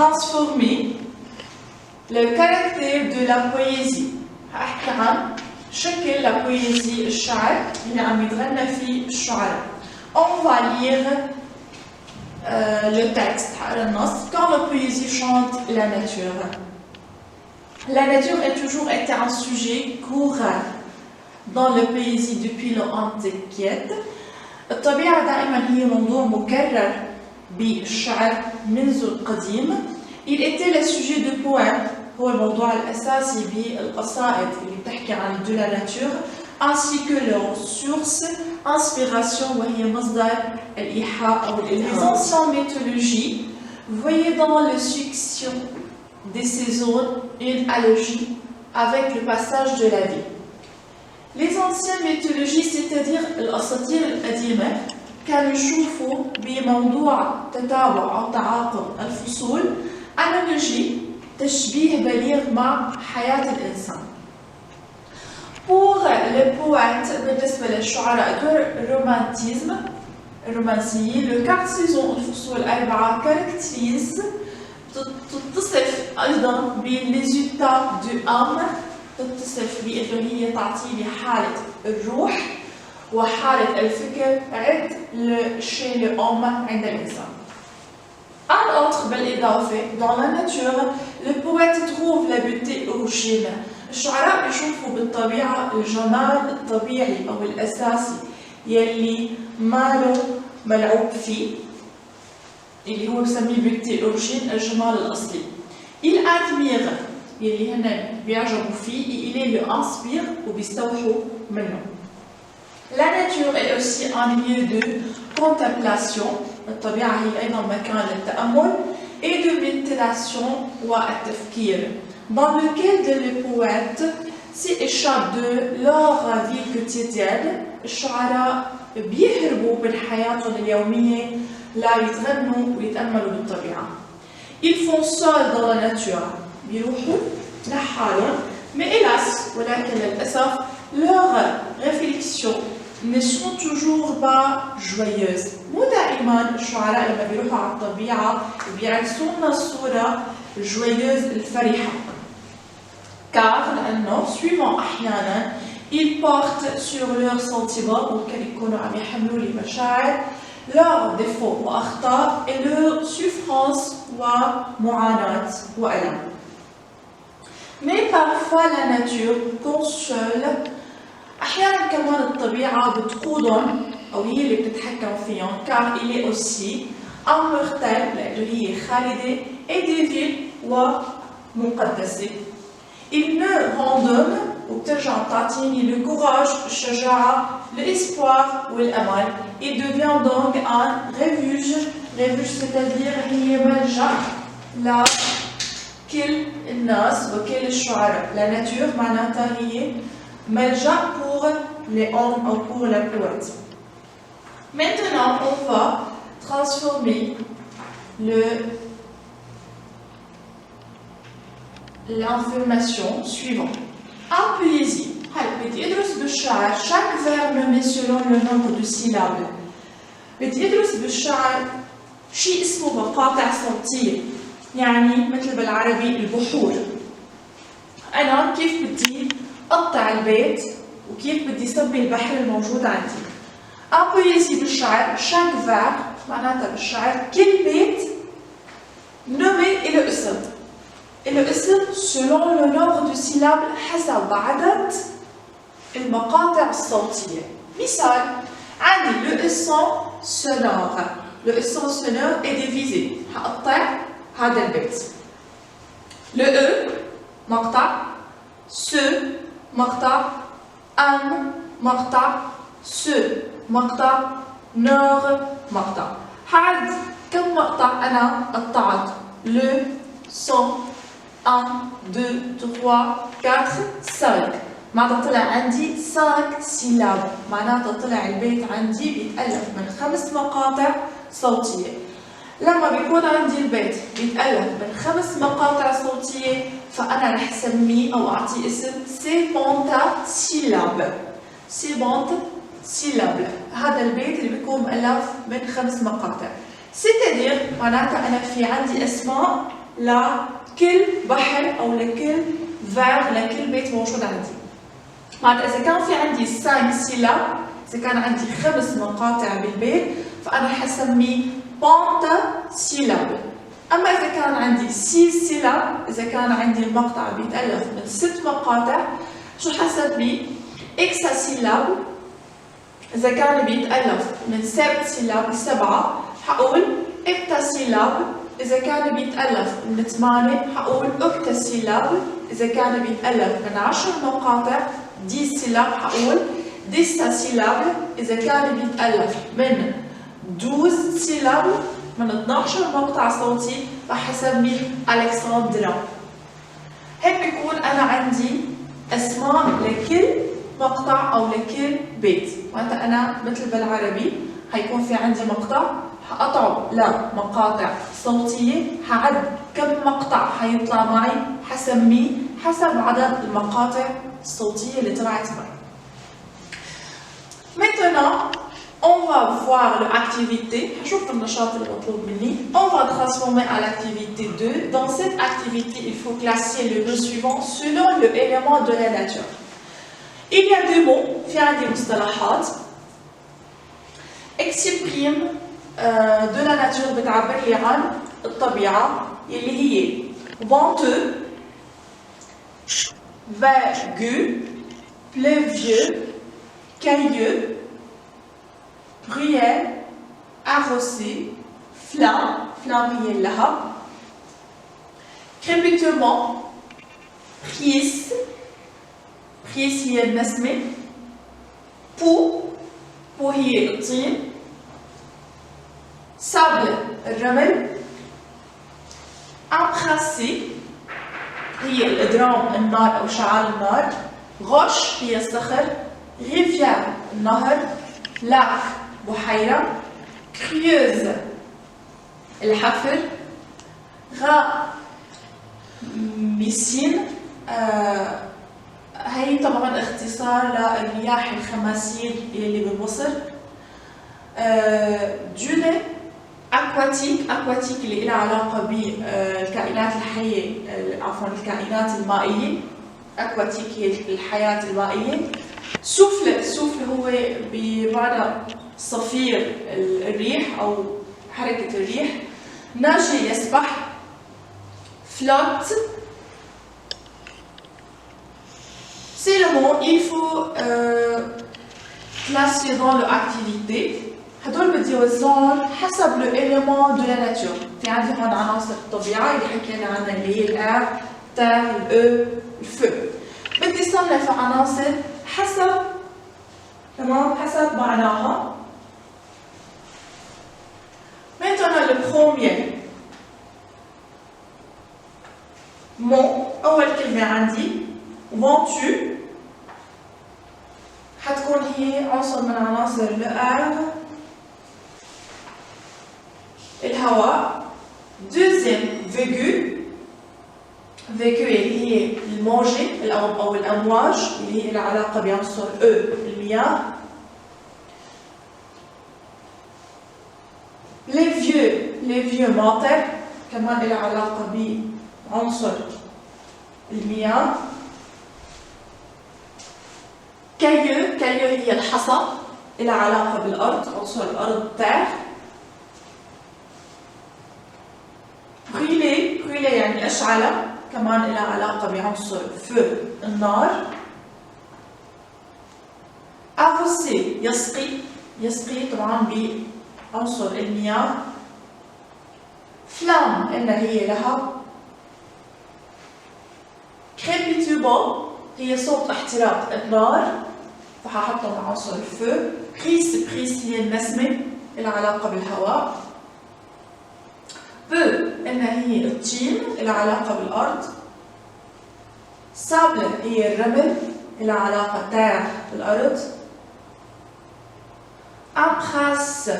transformer le caractère de la poésie. هحكي عن شكل la poésie الشعر اللي عم يتغنى فيه الشعراء. On va lire le texte, quand la poésie chante la nature. La nature a toujours été un sujet courant dans la poésie depuis l'Antiquité. الطبيعة دائما هي موضوع مكرر بالشعر منذ القديم. Il était le sujet de poèmes هو الموضوع الأساسي بالقصائد اللي بتحكي عن de la nature ainsi que leur source inspiration وهي مصدر الإيحاء أو الإلهام. Les anciennes mythologies voyaient dans la succession des saisons une analogie avec le passage de la vie. Les anciennes mythologies, c'est-à-dire الأساطير القديمة، كانوا يشوفوا بموضوع تتابع أو تعاقب الفصول analogie تشبيه بليغ مع حياة الإنسان. Pour les poètes, بالنسبة للشعراء الرومانتيزم الرومانسيين، le 4 saisons الفصول الأربعة caractérise تتصف أيضا بالريزولتا دو أم، تتصف بأنه هي تعطي بحالة الروح وحالة الفكر عند الشيء الأم عند الإنسان. Un autre بالإضافة dans la nature le poète trouve la beauté originelle. الشعراء بيشوفوا بالطبيعة الجمال الطبيعي أو الأساسي يلي ماله ملعوب فيه اللي هو بسميه beauté originelle الجمال الأصلي. Il admire يلي هن بيعجبوا فيه et il le inspire وبيستوحوا منه. La nature est aussi un lieu de contemplation. الطبيعة هي أيضا مكان للتأمل et de méditation والتفكير dans lequel les poètes s'échappent de leur vie quotidienne. الشعراء بيهربوا من حياتهم اليومية لا يتغنوا ويتأملوا بالطبيعة. Ils font seuls dans la nature. بيروحوا لحالهم mais hélas ولكن للأسف leurs réflexions ne sont toujours pas joyeuses. مو دائما الشعراء لما بيروحوا على الطبيعة بيعكسوا لنا الصورة joyeuse الفرحة. car لأنه suivant أحيانا ils portent sur leurs sentiments ممكن يكونوا عم يحملوا لي مشاعر leurs défauts وأخطاء et leurs souffrances ومعاناة وألم. Mais parfois la nature console. أحيانا كمان الطبيعة بتقودهم أو هي اللي بتتحكم فيهم car il est aussi immortel لأنه هي خالدة et divine ومقدسة. Il me rend وبترجع تعطيني le courage الشجاعة l'espoir والأمل. Il devient donc un refuge c'est-à-dire هي ملجأ لكل الناس وكل الشعراء. La nature معناتها هي ملجأ pour les hommes ou pour les poètes. Maintenant, on va transformer l'information suivante. En poésie, بدي أدرس بالشعر chaque verbe nommé selon le nombre de syllabes. بدي أدرس بالشعر شيء اسمه مقاطع صوتية، يعني مثل بالعربي البحور. أنا كيف بدي أقطع البيت وكيف بدي صبي البحر الموجود عندي. En poésie بالشعر chaque verbe معناتها بالشعر كل بيت nommé إله اسم. إله اسم selon le nombre de syllabes حسب عدد المقاطع الصوتية. مثال عندي le son sonore. Le son sonore est divisé. هقطع هذا البيت. Le e مقطع، ce مقطع، un مقطع، ce مقطع، nord مقطع. هعد كم مقطع أنا قطعت؟ le son 1 2 3 4 5. معناتها طلع عندي 5 سيلاب. معناتها طلع البيت عندي بيتألف من 5 مقاطع صوتية. لما بيكون عندي البيت بيتألف من 5 مقاطع صوتية فأنا رح سميه أو أعطيه اسم سيبونتا سيلاب. سيبونت سيلاب. هذا البيت اللي بيكون مؤلف من 5 مقاطع. c'est-à-dire معناتها أنا في عندي أسماء لكل بحر أو لكل فيرب لكل بيت موجود عندي. معناتها إذا كان في عندي 5 سيلاب، إذا كان عندي 5 مقاطع بالبيت فأنا حسميه بنتا سيلاب. أما إذا كان عندي 6 سيلاب، إذا كان عندي المقطع بيتألف من 6 مقاطع، شو حسميه؟ إكسا سيلاب. إذا كان بيتألف من 7 سيلاب 7 حقول إكتا سيلاب. إذا كان بيتألف من 8 حقول أكتا سيلاب. إذا كان بيتألف من 10 مقاطع 10 سيلاب حقول ديستا سيلاب. إذا كان بيتألف من 12 سيلاب من 12 مقطع صوتي راح أسميه ألكسندرا. هيك بيكون أنا عندي أسماء لكل مقطع أو لكل بيت. معناتها أنا مثل بالعربي حيكون في عندي مقطع حقطعه لمقاطع صوتية، حعد كم مقطع حيطلع معي حسميه حسب عدد المقاطع الصوتية اللي طلعت معي. Maintenant, on va voir l'activité. حشوف النشاط اللي مطلوب مني. On va transformer à l'activité 2. Dans cette activité, il faut classer le mot suivant selon le élément de la nature. Il y a 2 mots في عندي مصطلحات. exprime de la nature بتعبر لي عن الطبيعة اللي هي venteux, vagueux, pluvieux, cailleux, ruelle, arrosé, flamme, flamme هي اللهب, crépitement, prise, prise هي النسمة, pou, pou هي الطين, sable الرمل, embrasser هي الإدرام النار أو شعال النار, roche هي الصخر, rivière النهر, lac بحيرة, crieuse الحفر, راميسين هي طبعا اختصار للمياه الخماسين اللي بمصر, دولة أكواتيك اللي لها علاقة بالكائنات الحية, عفوا الكائنات المائية, أكواتيك هي الحياة المائية, سوفل هو بمعنى صفير الريح أو حركة الريح, ناجي يسبح, flotte. C'est le mot, il faut classer dans l'activité. هدول بدي وزعهم حسب الإيليمون دو لا ناتور. في عندي هون عناصر الطبيعة اللي حكينا عنها اللي هي الإير, التير, الأو, الفو. بدي صنف عناصر حسب تمام حسب معناها. Maintenant le premier mot أول كلمة عندي venteux حتكون هي عنصر من عناصر الإير الهواء. Deuxième vague اللي هي الموجة أو الأمواج اللي هي العلاقة بعنصر المياه. les vieux مطر كمان لها علاقة بعنصر المياه. cailleux هي الحصى لها علاقة بالأرض, عنصر الأرض terre. brûler يعني أشعلة كمان لها علاقة بعنصر feu النار. arroser يسقي طبعا بعنصر المياه. flamme إنها هي لهب. crépitement هي صوت احتراق النار فححطه مع عنصر الفو. prise هي النسمة لها علاقة بالهواء. إنها هي الطين لها علاقة بالأرض. sable هي الرمل لها علاقة تاع بالأرض. embrasse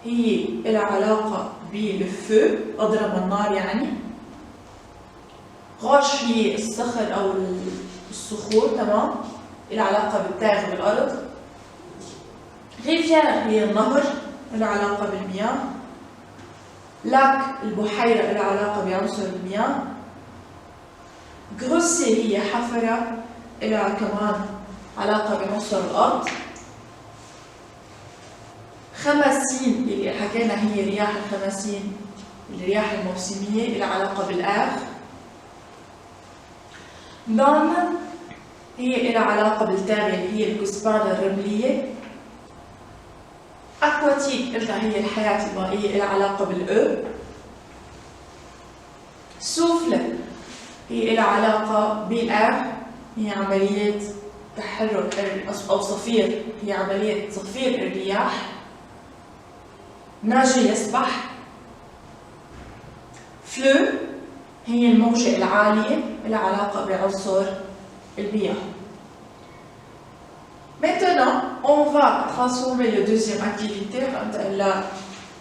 هي لها علاقة بالفو أضرب النار يعني. roche هي الصخر أو الصخور تمام لها علاقة بالتاغ بالأرض. rivière هي النهر لها علاقة بالمياه. لاك البحيرة لها علاقة بعنصر المياه. غروسي هي حفرة لها كمان علاقة بعنصر الأرض. خمسين اللي حكينا هي رياح الخمسين، الرياح الموسمية لها علاقة بالآخ. دان هي لها علاقة بالتاغية اللي هي الكثبان الرملية. أكواتيك قلنا هي الحياة المائية لها علاقة بالأو. سوفل هي لها علاقة بالآخ، هي عملية تحرك أو صفير، هي عملية صفير الرياح. ناجي يسبح. فلو هي الموجة العالية لها علاقة بعنصر المياه. Maintenant, on va transformer le deuxième activité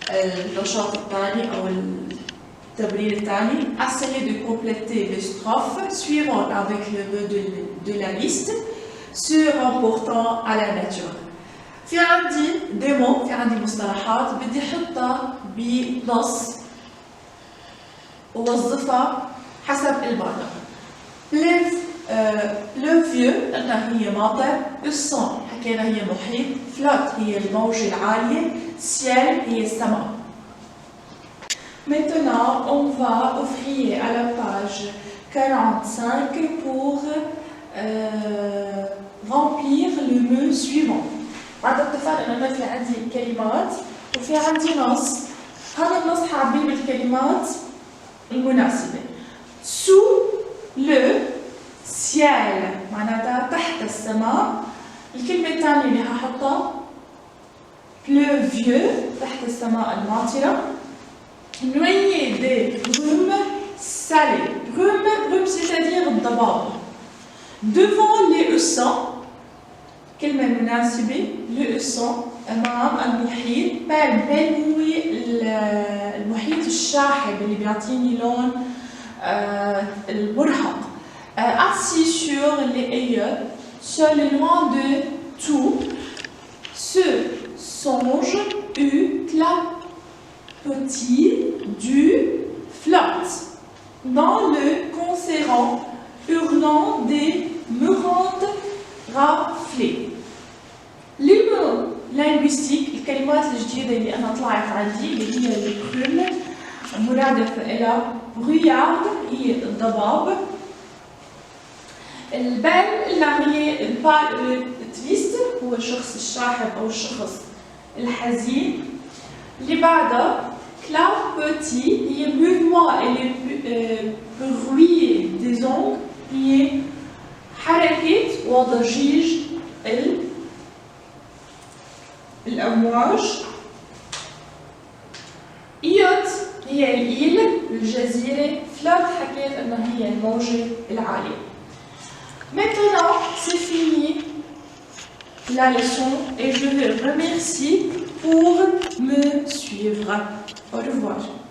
النشاط الثاني أو التمرين الثاني. Essayez de compléter les strophes suivantes avec le mot de la liste se rapportant à la nature. في عندي ديمو، في عندي مصطلحات بدي احطها بنص ووظفها حسب المعنى. لو فيو قلنا هي مطر، السون حكينا هي محيط، فلوت هي الموجة العالية، سيل هي السماء. Maintenant, on va ouvrir à la page 45 pour remplir le mot suivant. بعد اتفقنا انه في عندي كلمات وفي عندي نص. هذا النص حاعبيه بالكلمات المناسبة. sous le ciel معناتها تحت السماء. الكلمة الثانية اللي هحطها pluvieux تحت السماء الماطرة. noyer des brumes salées. brume c'est-à-dire الضباب. devant les essaims كلمة مناسبة للإصابة أمام المحيط. بال هو المحيط الشاحب اللي بيعطيني لون المرهق. assis sur les ailleurs, seul et loin de tout, se songe u clapotis du flotte dans le concernant hurlant des meurandes raflées. Les mots linguistiques الكلمات الجديدة اللي أنا طلعت عندي اللي هي البروم مرادف إلى برويارد هي الضباب. البال اللي هي التويست هو الشخص الشاحب أو الشخص الحزين. اللي بعدها clapotis هي mouvement et le bruit des ongles هي حركة وضجيج الأمواج. إيوت هي الإيل الجزيرة. فلوت حكيت إنه هي الموجة العالية. Maintenant, c'est fini la leçon et je vous remercie pour me suivre. Au revoir.